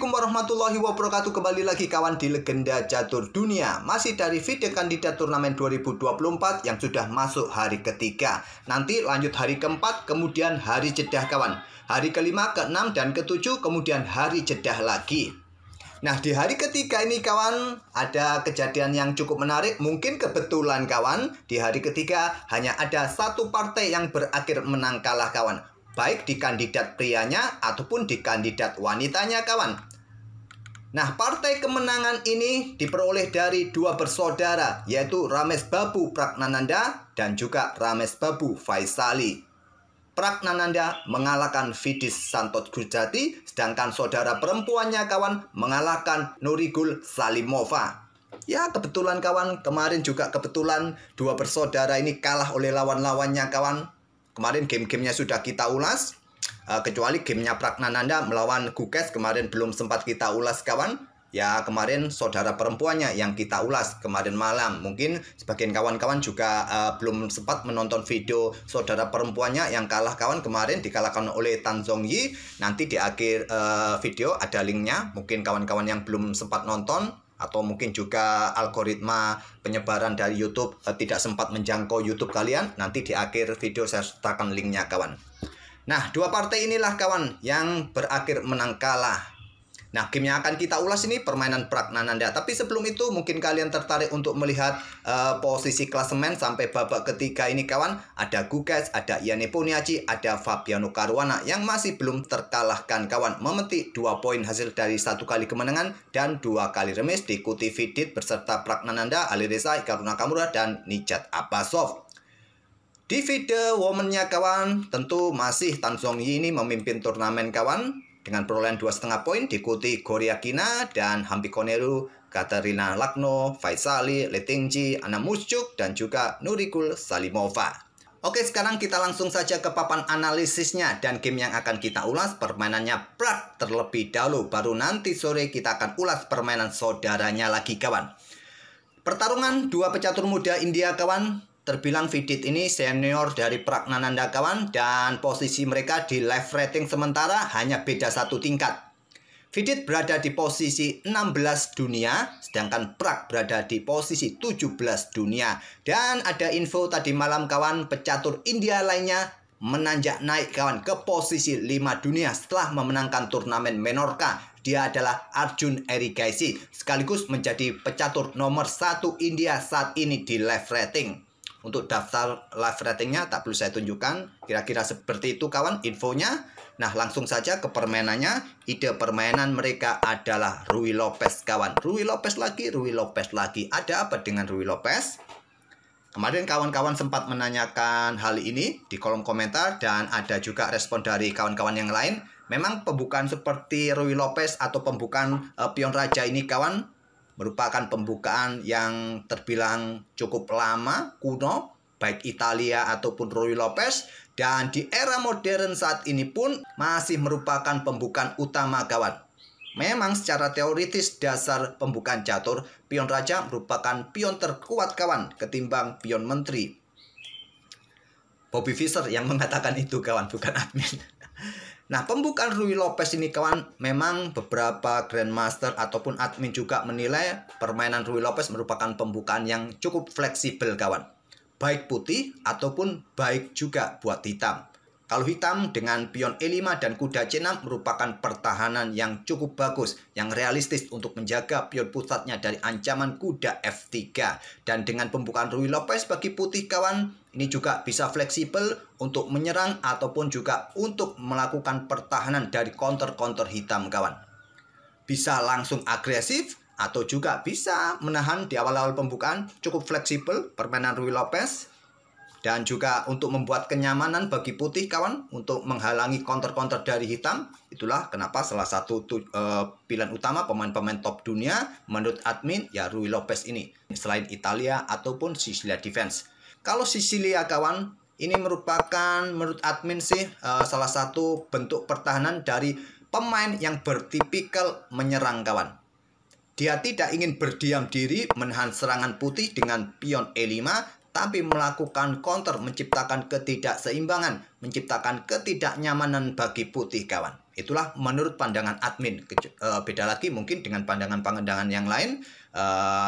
Assalamualaikum warahmatullahi wabarakatuh. Kembali lagi kawan di Legenda Catur Dunia. Masih dari video kandidat turnamen 2024 yang sudah masuk hari ketiga. Nanti lanjut hari keempat, kemudian hari jedah kawan. Hari kelima, keenam, dan ketujuh, kemudian hari jedah lagi. Nah, di hari ketiga ini kawan, ada kejadian yang cukup menarik. Mungkin kebetulan kawan, di hari ketiga hanya ada satu partai yang berakhir menang kalah kawan. Baik di kandidat prianya ataupun di kandidat wanitanya kawan. Nah, partai kemenangan ini diperoleh dari dua bersaudara, yaitu Ramesh Babu Pragnananda dan juga Ramesh Babu Faisali. Pragnananda mengalahkan Vidis Santot Gujati, sedangkan saudara perempuannya kawan mengalahkan Nurigul Salimova. Ya, kebetulan kawan, kemarin juga kebetulan dua bersaudara ini kalah oleh lawan-lawannya kawan. Kemarin game-gamenya sudah kita ulas, kecuali gamenya Pragnananda melawan Gukesh kemarin belum sempat kita ulas kawan. Ya, kemarin saudara perempuannya yang kita ulas kemarin malam. Mungkin sebagian kawan-kawan juga belum sempat menonton video saudara perempuannya yang kalah kawan kemarin, dikalahkan oleh Tan Zhong Yi. Nanti di akhir video ada linknya. Mungkin kawan-kawan yang belum sempat nonton, atau mungkin juga algoritma penyebaran dari YouTube tidak sempat menjangkau YouTube kalian, nanti di akhir video saya sertakan linknya kawan. Nah, dua partai inilah kawan yang berakhir menang kalah. Nah, game yang akan kita ulas ini permainan Pragnananda. Tapi sebelum itu mungkin kalian tertarik untuk melihat posisi klasemen sampai babak ketiga ini kawan. Ada Gukesh, ada Ian Nepomniachtchi, ada Fabiano Caruana yang masih belum terkalahkan kawan. Memetik 2 poin hasil dari 1 kali kemenangan dan 2 kali remis, diikuti Vidit beserta Pragnananda, Alireza, Hikaru Nakamura, dan Nijat Abbasov. Di video woman-nya kawan, tentu masih Tan Zhong Yi ini memimpin turnamen kawan dengan perolehan 2,5 poin, diikuti Goryakina dan Hampikonneru, Katerina Lagno, Faisali, Letengji, Anna Muschuk, dan juga Nurigul Salimova. Oke, sekarang kita langsung saja ke papan analisisnya dan game yang akan kita ulas permainannya Prag terlebih dahulu, baru nanti sore kita akan ulas permainan saudaranya lagi kawan. Pertarungan dua pecatur muda India kawan. Terbilang Vidit ini senior dari Pragnananda kawan, dan posisi mereka di live rating sementara hanya beda 1 tingkat. Vidit berada di posisi 16 dunia, sedangkan Prag berada di posisi 17 dunia. Dan ada info tadi malam kawan, pecatur India lainnya menanjak naik kawan ke posisi 5 dunia setelah memenangkan turnamen Menorca. Dia adalah Arjun Erigaisi, sekaligus menjadi pecatur nomor 1 India saat ini di live rating. Untuk daftar live ratingnya tak perlu saya tunjukkan, kira-kira seperti itu kawan infonya. Nah, langsung saja ke permainannya. Ide permainan mereka adalah Ruy Lopez kawan. Ruy Lopez lagi, Ruy Lopez lagi. Ada apa dengan Ruy Lopez? Kemarin kawan-kawan sempat menanyakan hal ini di kolom komentar, dan ada juga respon dari kawan-kawan yang lain. Memang pembukaan seperti Ruy Lopez atau pembukaan pion raja ini kawan merupakan pembukaan yang terbilang cukup lama, kuno, baik Italia ataupun Ruy Lopez. Dan di era modern saat ini pun masih merupakan pembukaan utama kawan. Memang secara teoritis dasar pembukaan catur, pion raja merupakan pion terkuat kawan ketimbang pion menteri. Bobby Fischer yang mengatakan itu kawan, bukan admin. Nah, pembukaan Ruy Lopez ini kawan, memang beberapa grandmaster ataupun admin juga menilai permainan Ruy Lopez merupakan pembukaan yang cukup fleksibel kawan. Baik putih ataupun baik juga buat hitam. Kalau hitam dengan pion E5 dan kuda C6 merupakan pertahanan yang cukup bagus, yang realistis untuk menjaga pion pusatnya dari ancaman kuda F3. Dan dengan pembukaan Ruy Lopez bagi putih kawan, ini juga bisa fleksibel untuk menyerang ataupun juga untuk melakukan pertahanan dari counter-counter hitam kawan. Bisa langsung agresif atau juga bisa menahan di awal-awal pembukaan, cukup fleksibel permainan Ruy Lopez. Dan juga untuk membuat kenyamanan bagi putih kawan, untuk menghalangi counter-counter dari hitam. Itulah kenapa salah satu pilihan utama pemain-pemain top dunia menurut admin ya Ruy Lopez ini, selain Italia ataupun Sicilia Defense. Kalau Sicilia kawan, ini merupakan menurut admin sih salah satu bentuk pertahanan dari pemain yang bertipikal menyerang kawan. Dia tidak ingin berdiam diri menahan serangan putih dengan pion E5, tapi melakukan counter, menciptakan ketidakseimbangan, menciptakan ketidaknyamanan bagi putih kawan. Itulah menurut pandangan admin. Beda lagi mungkin dengan pandangan-pandangan yang lain.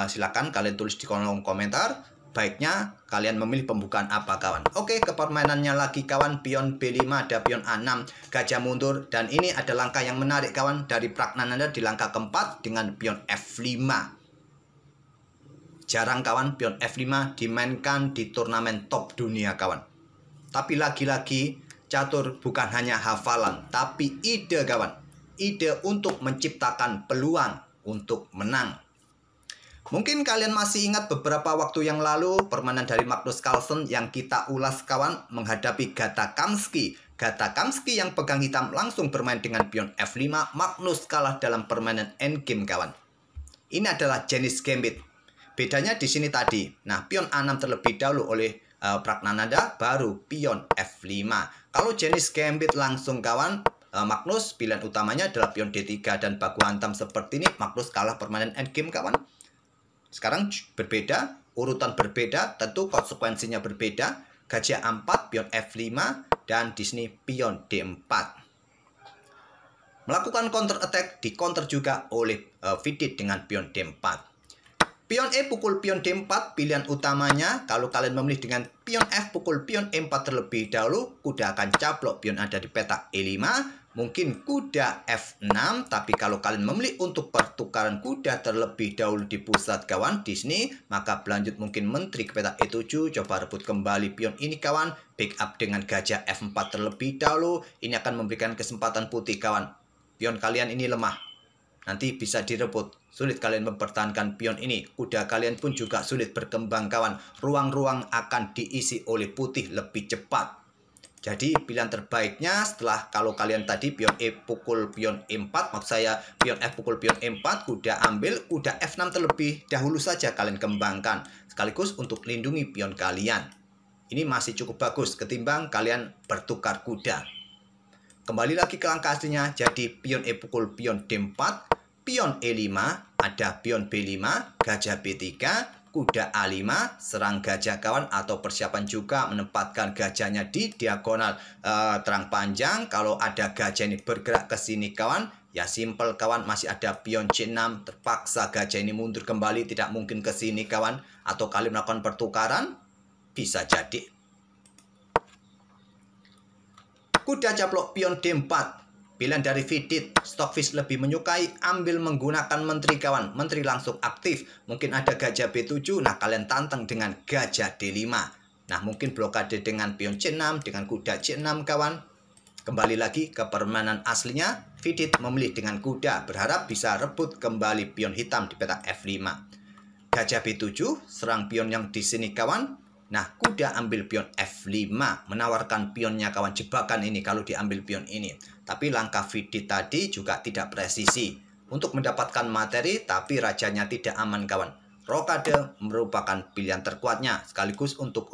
Silakan kalian tulis di kolom komentar. Baiknya kalian memilih pembukaan apa kawan. Oke, ke permainannya lagi kawan. Pion B5, ada pion A6, gajah mundur. Dan ini ada langkah yang menarik kawan. Dari Pragnananda di langkah keempat dengan pion F5. Jarang kawan pion F5 dimainkan di turnamen top dunia kawan. Tapi lagi-lagi catur bukan hanya hafalan, tapi ide kawan. Ide untuk menciptakan peluang untuk menang. Mungkin kalian masih ingat beberapa waktu yang lalu permainan dari Magnus Carlsen yang kita ulas kawan menghadapi Gata Kamsky. Gata Kamsky yang pegang hitam langsung bermain dengan pion F5. Magnus kalah dalam permainan endgame kawan. Ini adalah jenis gambit. Bedanya di sini tadi. Nah, pion A6 terlebih dahulu oleh Pragnananda, baru pion F5. Kalau jenis gambit langsung kawan, Magnus pilihan utamanya adalah pion D3 dan baku hantam seperti ini. Magnus kalah permainan endgame kawan. Sekarang berbeda, urutan berbeda, tentu konsekuensinya berbeda. Gajah A4, pion F5, dan di sini pion D4. Melakukan counter attack, di counter juga oleh Vidit dengan pion D4. Pion E pukul pion D4, pilihan utamanya. Kalau kalian memilih dengan pion F pukul pion E4 terlebih dahulu, kuda akan caplok pion ada di petak E5. Mungkin kuda F6, tapi kalau kalian memilih untuk pertukaran kuda terlebih dahulu di pusat kawan di sini, maka berlanjut mungkin menteri ke petak E7, coba rebut kembali pion ini kawan, pick up dengan gajah F4 terlebih dahulu. Ini akan memberikan kesempatan putih kawan. Pion kalian ini lemah, nanti bisa direbut. Sulit kalian mempertahankan pion ini. Kuda kalian pun juga sulit berkembang kawan. Ruang-ruang akan diisi oleh putih lebih cepat. Jadi pilihan terbaiknya setelah kalau kalian tadi pion E pukul pion E4, maksud saya pion F pukul pion E4, kuda ambil, kuda F6 terlebih dahulu saja kalian kembangkan. Sekaligus untuk lindungi pion kalian. Ini masih cukup bagus ketimbang kalian bertukar kuda. Kembali lagi ke langkah aslinya, jadi pion E pukul pion D4, pion E5, ada pion B5, gajah B3, kuda A5, serang gajah kawan, atau persiapan juga menempatkan gajahnya di diagonal terang panjang. Kalau ada gajah ini bergerak ke sini kawan, ya simple kawan, masih ada pion C6, terpaksa gajah ini mundur kembali, tidak mungkin ke sini kawan. Atau kalian melakukan pertukaran, bisa jadi. Kuda caplok pion D4. Pilihan dari Vidit, Stockfish lebih menyukai ambil menggunakan menteri kawan. Menteri langsung aktif. Mungkin ada gajah B7, nah kalian tantang dengan gajah D5. Nah mungkin blokade dengan pion C6, dengan kuda C6 kawan. Kembali lagi ke permainan aslinya, Vidit memilih dengan kuda, berharap bisa rebut kembali pion hitam di petak F5. Gajah B7, serang pion yang di sini kawan. Nah, kuda ambil pion F5, menawarkan pionnya kawan, jebakan ini kalau diambil pion ini. Tapi langkah Vidit tadi juga tidak presisi. Untuk mendapatkan materi, tapi rajanya tidak aman kawan. Rokade merupakan pilihan terkuatnya, sekaligus untuk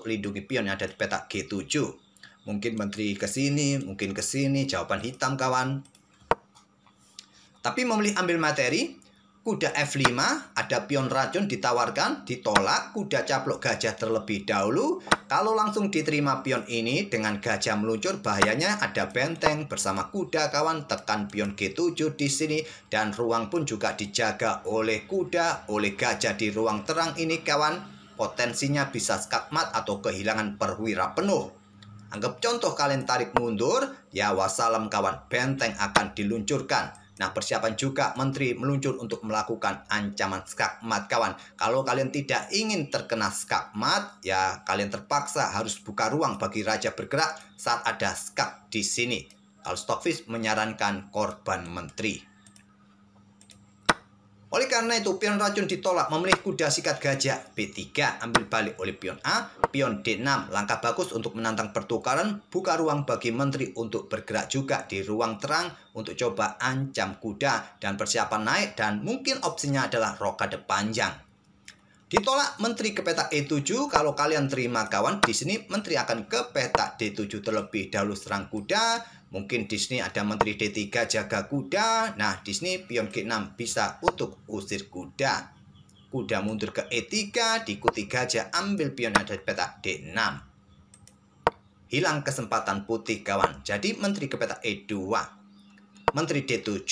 lindungi pion yang ada di petak G7. Mungkin menteri ke sini, mungkin ke sini, jawaban hitam kawan. Tapi memilih ambil materi, kuda F5, ada pion racun ditawarkan, ditolak, kuda caplok gajah terlebih dahulu. Kalau langsung diterima pion ini dengan gajah meluncur, bahayanya ada benteng bersama kuda kawan, tekan pion G7 di sini, dan ruang pun juga dijaga oleh kuda, oleh gajah di ruang terang ini kawan. Potensinya bisa skakmat atau kehilangan perwira penuh. Anggap contoh kalian tarik mundur, ya wassalam kawan, benteng akan diluncurkan. Nah, persiapan juga menteri meluncur untuk melakukan ancaman skakmat kawan. Kalau kalian tidak ingin terkena skakmat, ya kalian terpaksa harus buka ruang bagi raja bergerak saat ada skak di sini. Kalau Stockfish menyarankan korban menteri. Oleh karena itu, pion racun ditolak, memilih kuda sikat gajah B3, ambil balik oleh pion A, pion D6, langkah bagus untuk menantang pertukaran, buka ruang bagi menteri untuk bergerak juga di ruang terang, untuk coba ancam kuda, dan persiapan naik, dan mungkin opsinya adalah rokade panjang. Ditolak menteri ke petak E7, kalau kalian terima kawan, di sini menteri akan ke petak D7 terlebih dahulu serang kuda. Mungkin di sini ada menteri D3 jaga kuda. Nah, di sini pion G6 bisa untuk usir kuda. Kuda mundur ke E3, diikuti gajah, ambil pion ada di petak D6. hilang kesempatan putih kawan. Jadi menteri ke petak E2, menteri D7,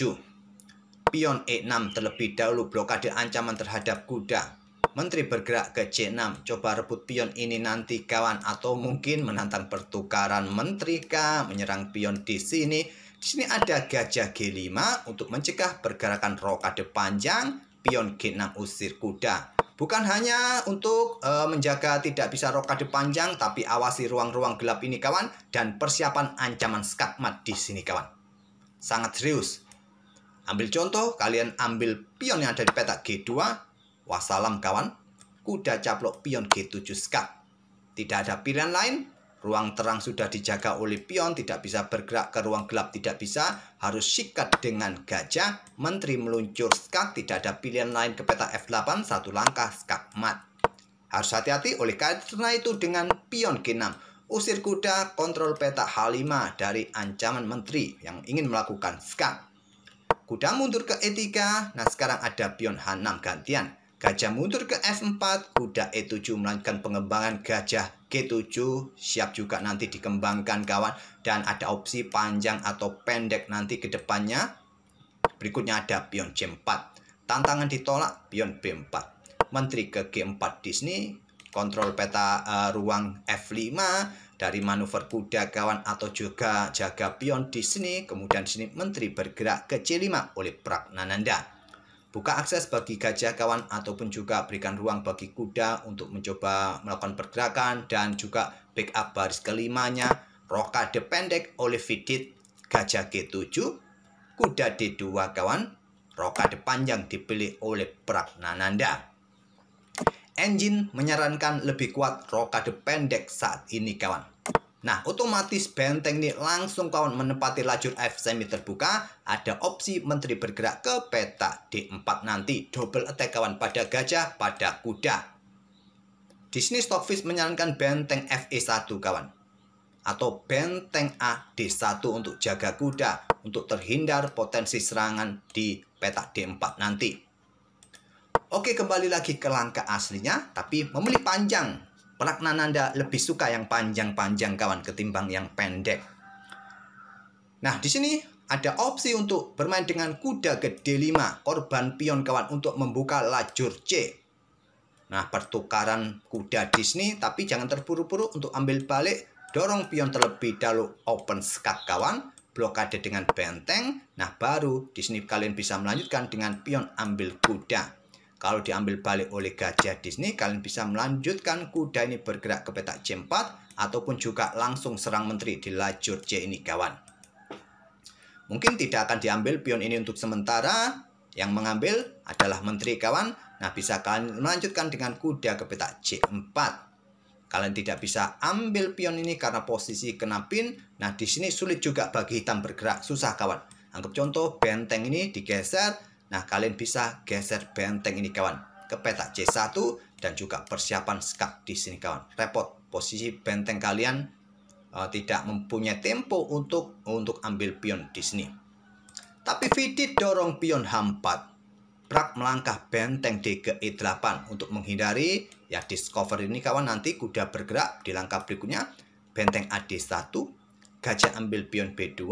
pion E6 terlebih dahulu blokade ancaman terhadap kuda. Menteri bergerak ke C6, coba rebut pion ini nanti kawan, atau mungkin menantang pertukaran menteri kah, menyerang pion di sini. Di sini ada gajah G5 untuk mencegah pergerakan rokade panjang, pion G6 usir kuda. Bukan hanya untuk menjaga tidak bisa rokade panjang, tapi awasi ruang-ruang gelap ini kawan, dan persiapan ancaman skakmat di sini kawan. Sangat serius. Ambil contoh, kalian ambil pion yang ada di petak G2, wassalam kawan, kuda caplok pion G7 skak. Tidak ada pilihan lain, ruang terang sudah dijaga oleh pion, tidak bisa bergerak ke ruang gelap, tidak bisa, harus sikat dengan gajah. Menteri meluncur skak, tidak ada pilihan lain ke petak F8, satu langkah skak mat. Harus hati-hati oleh karena itu dengan pion G6. Usir kuda, kontrol petak H5 dari ancaman menteri yang ingin melakukan skak. Kuda mundur ke E3, nah sekarang ada pion H6 gantian. Gajah mundur ke F4, kuda E7 melanjutkan pengembangan gajah G7, siap juga nanti dikembangkan kawan. Dan ada opsi panjang atau pendek nanti ke depannya. Berikutnya ada pion C4. Tantangan ditolak, pion B4. Menteri ke G4 di sini, kontrol peta ruang F5 dari manuver kuda kawan, atau juga jaga pion di sini. Kemudian di sini menteri bergerak ke C5 oleh Pragnananda. Buka akses bagi gajah kawan, ataupun juga berikan ruang bagi kuda untuk mencoba melakukan pergerakan, dan juga backup baris kelimanya. Rokade pendek oleh Vidit, gajah G7, kuda D2 kawan. Rokade panjang dipilih oleh Pragnananda. Engine menyarankan lebih kuat rokade pendek saat ini kawan. Nah, otomatis benteng ini langsung kawan menempati lajur F semi terbuka. Ada opsi menteri bergerak ke petak D4 nanti. Double attack kawan pada gajah, pada kuda. Di sini Stockfish menyarankan benteng FE1 kawan. Atau benteng A D1 untuk jaga kuda, untuk terhindar potensi serangan di petak D4 nanti. Oke, kembali lagi ke langkah aslinya, tapi memilih panjang. Pragnananda lebih suka yang panjang-panjang kawan ketimbang yang pendek. Nah, di sini ada opsi untuk bermain dengan kuda ke D5, korban pion kawan untuk membuka lajur C. Nah, pertukaran kuda di sini, tapi jangan terburu-buru untuk ambil balik, dorong pion terlebih dahulu open skak kawan, blokade dengan benteng. Nah, baru di sini kalian bisa melanjutkan dengan pion ambil kuda. Kalau diambil balik oleh gajah di sini, kalian bisa melanjutkan kuda ini bergerak ke petak C4, ataupun juga langsung serang menteri di lajur C ini kawan. Mungkin tidak akan diambil pion ini untuk sementara, yang mengambil adalah menteri kawan. Nah, bisa kalian melanjutkan dengan kuda ke petak C4. Kalian tidak bisa ambil pion ini karena posisi kena pin. Nah, di sini sulit juga bagi hitam bergerak, susah kawan. Anggap contoh benteng ini digeser. Nah, kalian bisa geser benteng ini kawan ke petak C1, dan juga persiapan skak di sini kawan. Repot, posisi benteng kalian tidak mempunyai tempo untuk ambil pion di sini. Tapi Vidit dorong pion H4. Prak melangkah benteng D ke E8 untuk menghindari ya discover ini kawan. Nanti kuda bergerak di langkah berikutnya. Benteng AD1, gajah ambil pion B2,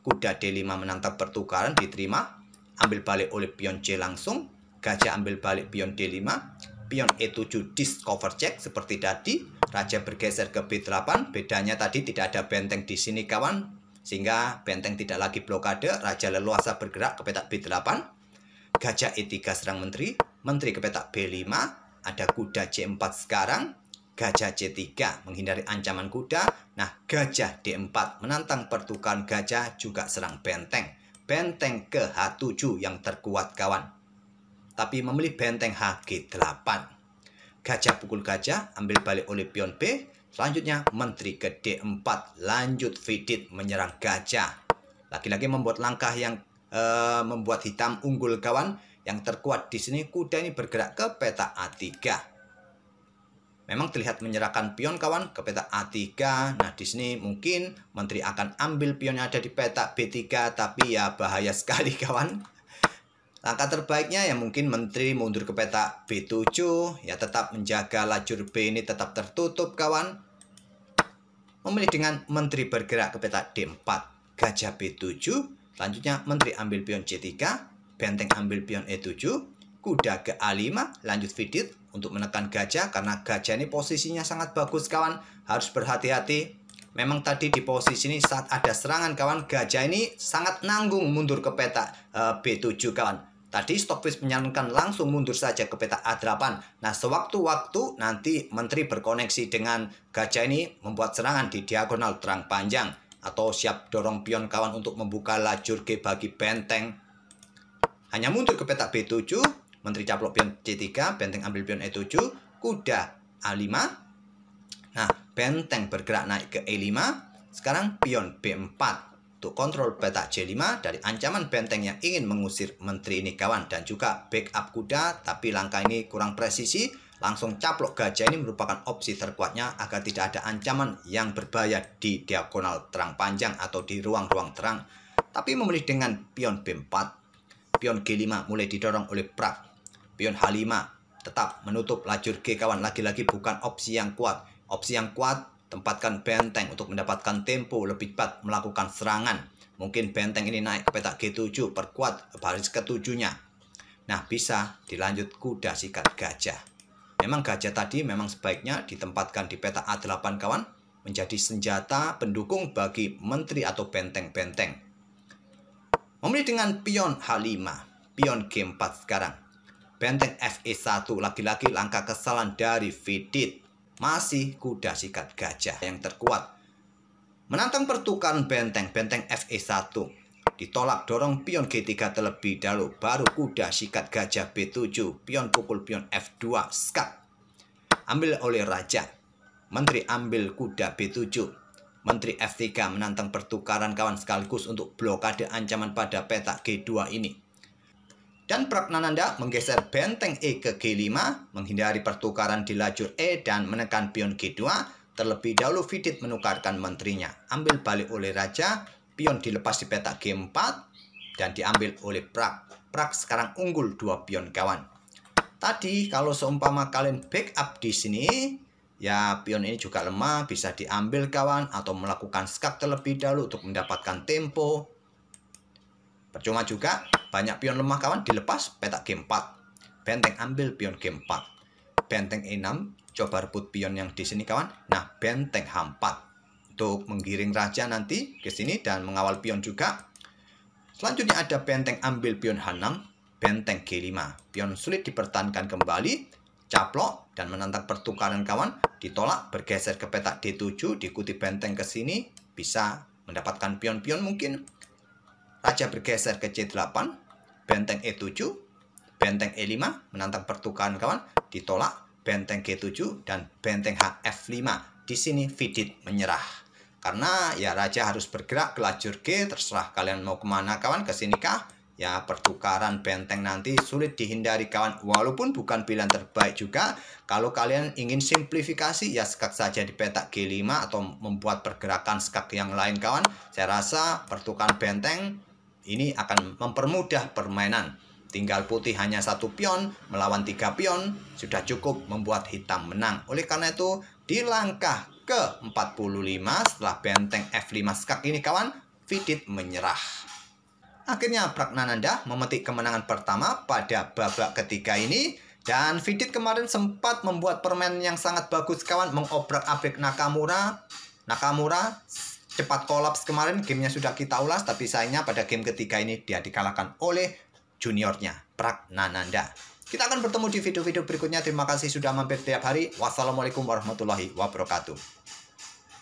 kuda D5 menantang pertukaran, diterima. Ambil balik oleh pion C langsung, gajah ambil balik pion D5, pion E7 discover check seperti tadi, raja bergeser ke B8, bedanya tadi tidak ada benteng di sini kawan, sehingga benteng tidak lagi blokade, raja leluasa bergerak ke petak B8, gajah E3 serang menteri, menteri ke petak B5, ada kuda C4 sekarang, gajah C3 menghindari ancaman kuda, nah gajah D4 menantang pertukaran gajah juga serang benteng. Benteng ke H7 yang terkuat kawan, tapi memilih benteng HG8. Gajah pukul gajah, ambil balik oleh pion B. Selanjutnya menteri ke D4, lanjut Vidit menyerang gajah. Lagi-lagi membuat langkah yang membuat hitam unggul kawan. Yang terkuat di sini kuda ini bergerak ke peta A3. Memang terlihat menyerahkan pion kawan ke peta A3. Nah, di sini mungkin menteri akan ambil pion yang ada di peta B3, tapi ya bahaya sekali kawan. Langkah terbaiknya ya mungkin menteri mundur ke peta B7, ya tetap menjaga lajur B ini tetap tertutup kawan. memilih dengan menteri bergerak ke peta D4, gajah B7, selanjutnya menteri ambil pion C3, benteng ambil pion E7, kuda ke A5, lanjut vidit untuk menekan gajah, karena gajah ini posisinya sangat bagus kawan, harus berhati-hati. Memang tadi di posisi ini saat ada serangan kawan, gajah ini sangat nanggung mundur ke peta B7 kawan. Tadi Stockfish menyarankan langsung mundur saja ke peta A8. Nah, sewaktu-waktu nanti menteri berkoneksi dengan gajah ini membuat serangan di diagonal terang panjang, atau siap dorong pion kawan untuk membuka lajur G bagi benteng. Hanya mundur ke peta B7, menteri caplok pion C3, benteng ambil pion E7, kuda A5. Nah, benteng bergerak naik ke E5. Sekarang pion B4 untuk kontrol peta C5 dari ancaman benteng yang ingin mengusir menteri ini kawan. Dan juga backup kuda, tapi langkah ini kurang presisi. Langsung caplok gajah ini merupakan opsi terkuatnya agar tidak ada ancaman yang berbahaya di diagonal terang panjang atau di ruang-ruang terang. Tapi memilih dengan pion B4. Pion G5 mulai didorong oleh prak. Pion H5 tetap menutup lajur G kawan. Lagi-lagi bukan opsi yang kuat. Opsi yang kuat, tempatkan benteng untuk mendapatkan tempo lebih cepat melakukan serangan. Mungkin benteng ini naik ke peta G7, perkuat baris ketujuhnya. Nah, bisa dilanjut kuda sikat gajah. Memang gajah tadi memang sebaiknya ditempatkan di peta A8 kawan, menjadi senjata pendukung bagi menteri atau benteng-benteng. Memilih dengan pion H5, pion G4 sekarang. Benteng FE1, lagi-lagi langkah kesalahan dari vidit. Masih kuda sikat gajah yang terkuat. Menantang pertukaran benteng FE1. Ditolak dorong pion G3 terlebih dahulu. Baru kuda sikat gajah B7. Pion pukul pion F2. Skat. Ambil oleh raja. Menteri ambil kuda B7. Menteri F3 menantang pertukaran kawan sekaligus untuk blokade ancaman pada peta G2 ini. Dan Pragnananda menggeser benteng E ke G5, menghindari pertukaran di lajur E dan menekan pion G2. Terlebih dahulu vidit menukarkan menterinya. Ambil balik oleh raja, pion dilepas di peta G4, dan diambil oleh Prak. Prak sekarang unggul 2 pion kawan. Tadi kalau seumpama kalian backup di sini, ya pion ini juga lemah, bisa diambil kawan, atau melakukan skak terlebih dahulu untuk mendapatkan tempo. Percuma juga, banyak pion lemah kawan dilepas peta G4. Benteng ambil pion G4. Benteng E6, coba rebut pion yang di sini kawan. Nah, benteng H4 untuk menggiring raja nanti ke sini dan mengawal pion juga. Selanjutnya ada benteng ambil pion H6, benteng G5. Pion sulit dipertahankan kembali, caplok dan menantang pertukaran kawan. Ditolak, bergeser ke peta D7, diikuti benteng ke sini, bisa mendapatkan pion-pion mungkin. Raja bergeser ke C8, benteng E7, benteng E5, menantang pertukaran kawan, ditolak, benteng G7, dan benteng F5. Di sini vidit menyerah. Karena ya raja harus bergerak ke lajur G, terserah kalian mau kemana kawan, ke sini kah? Ya pertukaran benteng nanti sulit dihindari kawan, walaupun bukan pilihan terbaik juga. Kalau kalian ingin simplifikasi, ya skak saja di peta G5 atau membuat pergerakan skak yang lain kawan. Saya rasa pertukaran benteng ini akan mempermudah permainan. Tinggal putih hanya 1 pion melawan 3 pion, sudah cukup membuat hitam menang. Oleh karena itu, di langkah ke-45 setelah benteng F5 skak ini kawan, vidit menyerah. Akhirnya Pragnananda memetik kemenangan pertama pada babak ketiga ini. Dan vidit kemarin sempat membuat permainan yang sangat bagus kawan, mengobrak-abrik Nakamura. Nakamura cepat kolaps kemarin, gamenya sudah kita ulas, tapi sayangnya pada game ketiga ini dia dikalahkan oleh juniornya, Pragnananda. Kita akan bertemu di video-video berikutnya. Terima kasih sudah mampir tiap hari. Wassalamualaikum warahmatullahi wabarakatuh.